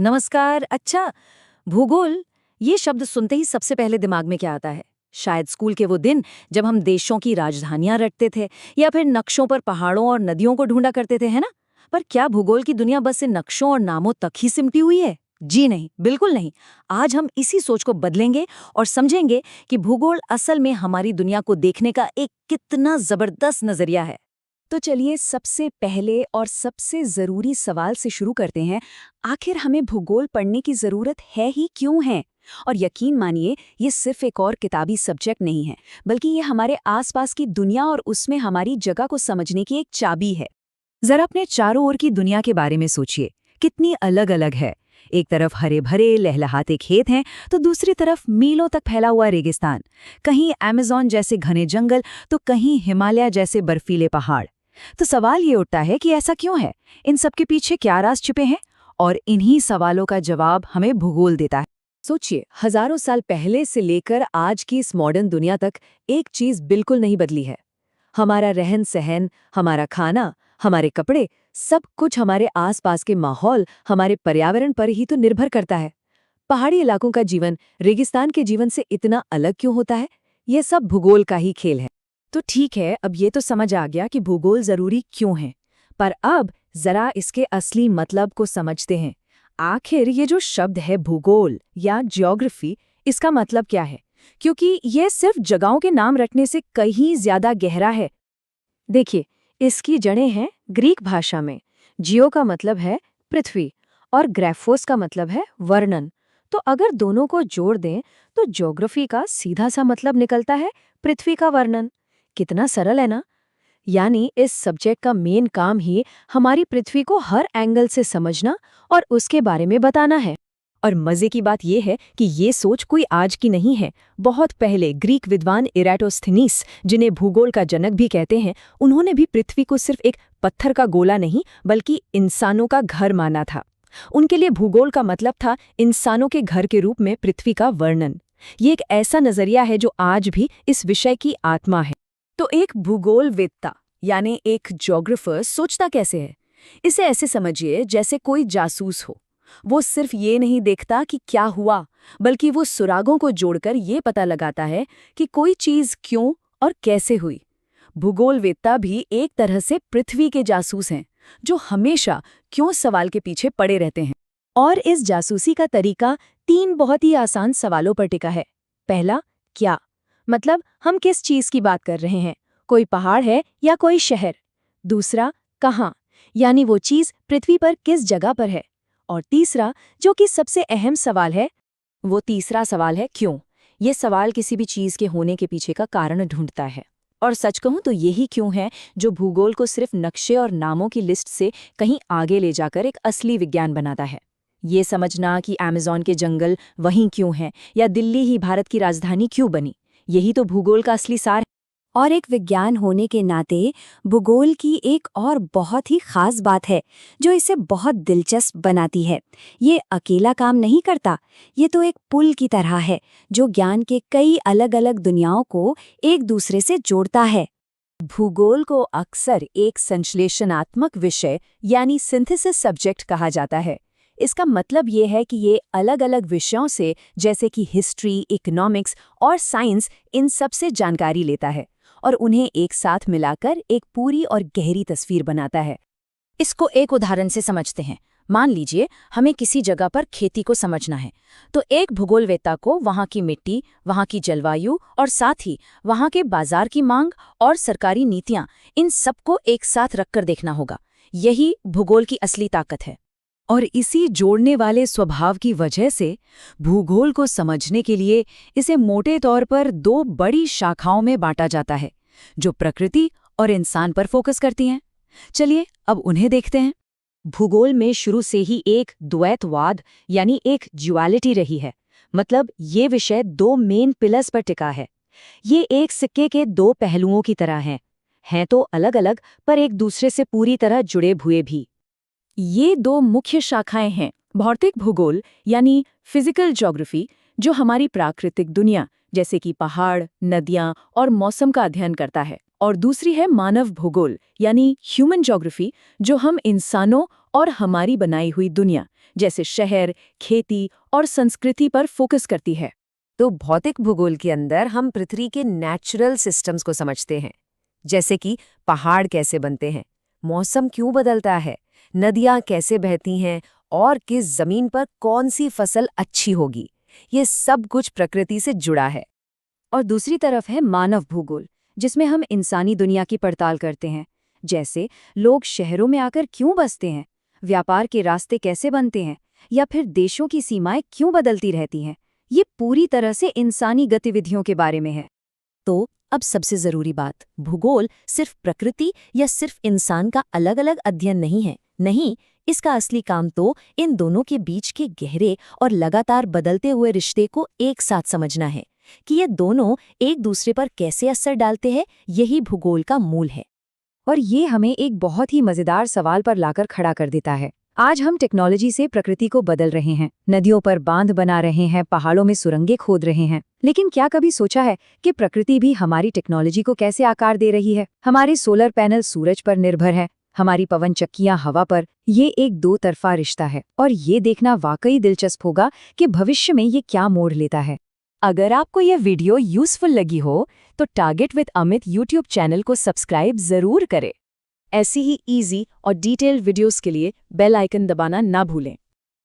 नमस्कार। अच्छा, भूगोल ये शब्द सुनते ही सबसे पहले दिमाग में क्या आता है? शायद स्कूल के वो दिन जब हम देशों की राजधानियां रटते थे या फिर नक्शों पर पहाड़ों और नदियों को ढूंढा करते थे, है ना? पर क्या भूगोल की दुनिया बस इन नक्शों और नामों तक ही सिमटी हुई है? जी नहीं, बिल्कुल नहीं। आज हम इसी सोच को बदलेंगे और समझेंगे कि भूगोल असल में हमारी दुनिया को देखने का एक कितना जबरदस्त नजरिया है। तो चलिए सबसे पहले और सबसे ज़रूरी सवाल से शुरू करते हैं। आखिर हमें भूगोल पढ़ने की ज़रूरत है ही क्यों है? और यकीन मानिए, ये सिर्फ एक और किताबी सब्जेक्ट नहीं है, बल्कि ये हमारे आसपास की दुनिया और उसमें हमारी जगह को समझने की एक चाबी है। जरा अपने चारों ओर की दुनिया के बारे में सोचिए, कितनी अलग अलग है। एक तरफ हरे भरे लहलहाते खेत हैं, तो दूसरी तरफ मीलों तक फैला हुआ रेगिस्तान। कहीं अमेज़न जैसे घने जंगल, तो कहीं हिमालय जैसे बर्फीले पहाड़। तो सवाल ये उठता है कि ऐसा क्यों है? इन सब के पीछे क्या राज छिपे हैं? और इन्हीं सवालों का जवाब हमें भूगोल देता है। सोचिए, हजारों साल पहले से लेकर आज की इस मॉडर्न दुनिया तक एक चीज बिल्कुल नहीं बदली है। हमारा रहन सहन, हमारा खाना, हमारे कपड़े, सब कुछ हमारे आसपास के माहौल, हमारे पर्यावरण पर ही तो निर्भर करता है। पहाड़ी इलाकों का जीवन रेगिस्तान के जीवन से इतना अलग क्यों होता है? ये सब भूगोल का ही खेल है। तो ठीक है, अब ये तो समझ आ गया कि भूगोल जरूरी क्यों है। पर अब जरा इसके असली मतलब को समझते हैं। आखिर ये जो शब्द है भूगोल या ज्योग्राफी, इसका मतलब क्या है? क्योंकि ये सिर्फ जगहों के नाम रखने से कहीं ज्यादा गहरा है। देखिए, इसकी जड़ें हैं ग्रीक भाषा में। जियो का मतलब है पृथ्वी और ग्राफोस का मतलब है वर्णन। तो अगर दोनों को जोड़ दें तो ज्योग्राफी का सीधा सा मतलब निकलता है पृथ्वी का वर्णन। कितना सरल है ना? यानी इस सब्जेक्ट का मेन काम ही हमारी पृथ्वी को हर एंगल से समझना और उसके बारे में बताना है। और मजे की बात यह है कि ये सोच कोई आज की नहीं है। बहुत पहले ग्रीक विद्वान इराटोस्थनीस, जिन्हें भूगोल का जनक भी कहते हैं, उन्होंने भी पृथ्वी को सिर्फ एक पत्थर का गोला नहीं बल्कि इंसानों का घर माना था। उनके लिए भूगोल का मतलब था इंसानों के घर के रूप में पृथ्वी का वर्णन। ये एक ऐसा नजरिया है जो आज भी इस विषय की आत्मा है। तो एक भूगोलवेत्ता यानी एक ज्योग्राफर सोचता कैसे है? इसे ऐसे समझिए जैसे कोई जासूस हो। वो सिर्फ ये नहीं देखता कि क्या हुआ, बल्कि वो सुरागों को जोड़कर ये पता लगाता है कि कोई चीज क्यों और कैसे हुई। भूगोलवेत्ता भी एक तरह से पृथ्वी के जासूस हैं, जो हमेशा क्यों सवाल के पीछे पड़े रहते हैं। और इस जासूसी का तरीका 3 बहुत ही आसान सवालों पर टिका है। पहला, क्या? मतलब हम किस चीज की बात कर रहे हैं? कोई पहाड़ है या कोई शहर? दूसरा, कहाँ? यानी वो चीज पृथ्वी पर किस जगह पर है? और तीसरा, जो कि सबसे अहम सवाल है, वो तीसरा सवाल है क्यों। ये सवाल किसी भी चीज के होने के पीछे का कारण ढूंढता है। और सच कहूं तो यही क्यों है जो भूगोल को सिर्फ नक्शे और नामों की लिस्ट से कहीं आगे ले जाकर एक असली विज्ञान बनाता है। ये समझना कि अमेज़न के जंगल वहीं क्यों हैं या दिल्ली ही भारत की राजधानी क्यों बनी, यही तो भूगोल का असली सार है। और एक विज्ञान होने के नाते भूगोल की एक और बहुत ही खास बात है जो इसे बहुत दिलचस्प बनाती है। ये अकेला काम नहीं करता, ये तो एक पुल की तरह है जो ज्ञान के कई अलग अलग दुनियाओं को एक दूसरे से जोड़ता है। भूगोल को अक्सर एक संश्लेषणात्मक विषय यानी सिंथेसिस सब्जेक्ट कहा जाता है। इसका मतलब ये है कि ये अलग अलग विषयों से, जैसे कि हिस्ट्री, इकोनॉमिक्स और साइंस, इन सब से जानकारी लेता है और उन्हें एक साथ मिलाकर एक पूरी और गहरी तस्वीर बनाता है। इसको एक उदाहरण से समझते हैं। मान लीजिए हमें किसी जगह पर खेती को समझना है, तो एक भूगोलवेत्ता को वहाँ की मिट्टी, वहाँ की जलवायु और साथ ही वहाँ के बाजार की मांग और सरकारी नीतियाँ, इन सबको एक साथ रखकर देखना होगा। यही भूगोल की असली ताकत है। और इसी जोड़ने वाले स्वभाव की वजह से भूगोल को समझने के लिए इसे मोटे तौर पर 2 बड़ी शाखाओं में बांटा जाता है, जो प्रकृति और इंसान पर फोकस करती हैं। चलिए अब उन्हें देखते हैं। भूगोल में शुरू से ही एक द्वैतवाद यानी एक ड्युअलिटी रही है। मतलब ये विषय 2 मेन पिलर्स पर टिका है। ये एक सिक्के के 2 पहलुओं की तरह हैं तो अलग अलग पर एक दूसरे से पूरी तरह जुड़े हुए भी। ये 2 मुख्य शाखाएं हैं, भौतिक भूगोल यानी फिजिकल ज्योग्राफी, जो हमारी प्राकृतिक दुनिया जैसे कि पहाड़, नदियां और मौसम का अध्ययन करता है, और दूसरी है मानव भूगोल यानी ह्यूमन ज्योग्राफी, जो हम इंसानों और हमारी बनाई हुई दुनिया जैसे शहर, खेती और संस्कृति पर फोकस करती है। तो भौतिक भूगोल के अंदर हम पृथ्वी के नेचुरल सिस्टम्स को समझते हैं, जैसे कि पहाड़ कैसे बनते हैं, मौसम क्यों बदलता है, नदियां कैसे बहती हैं और किस जमीन पर कौन सी फसल अच्छी होगी। ये सब कुछ प्रकृति से जुड़ा है। और दूसरी तरफ है मानव भूगोल, जिसमें हम इंसानी दुनिया की पड़ताल करते हैं, जैसे लोग शहरों में आकर क्यों बसते हैं, व्यापार के रास्ते कैसे बनते हैं, या फिर देशों की सीमाएं क्यों बदलती रहती हैं। ये पूरी तरह से इंसानी गतिविधियों के बारे में है। तो अब सबसे जरूरी बात, भूगोल सिर्फ प्रकृति या सिर्फ इंसान का अलग-अलग अध्ययन नहीं है। नहीं, इसका असली काम तो इन दोनों के बीच के गहरे और लगातार बदलते हुए रिश्ते को एक साथ समझना है कि ये दोनों एक दूसरे पर कैसे असर डालते हैं। यही भूगोल का मूल है। और ये हमें एक बहुत ही मजेदार सवाल पर लाकर खड़ा कर देता है। आज हम टेक्नोलॉजी से प्रकृति को बदल रहे हैं, नदियों पर बांध बना रहे हैं, पहाड़ों में सुरंगें खोद रहे हैं, लेकिन क्या कभी सोचा है कि प्रकृति भी हमारी टेक्नोलॉजी को कैसे आकार दे रही है? हमारे सोलर पैनल सूरज पर निर्भर है, हमारी पवन चक्कियां हवा पर। ये एक दो तरफा रिश्ता है और ये देखना वाकई दिलचस्प होगा कि भविष्य में ये क्या मोड़ लेता है। अगर आपको यह वीडियो यूजफुल लगी हो तो target with Amit YouTube channel को सब्सक्राइब जरूर करें। ऐसी ही इजी और डिटेल्ड वीडियोस के लिए बेल आइकन दबाना ना भूलें।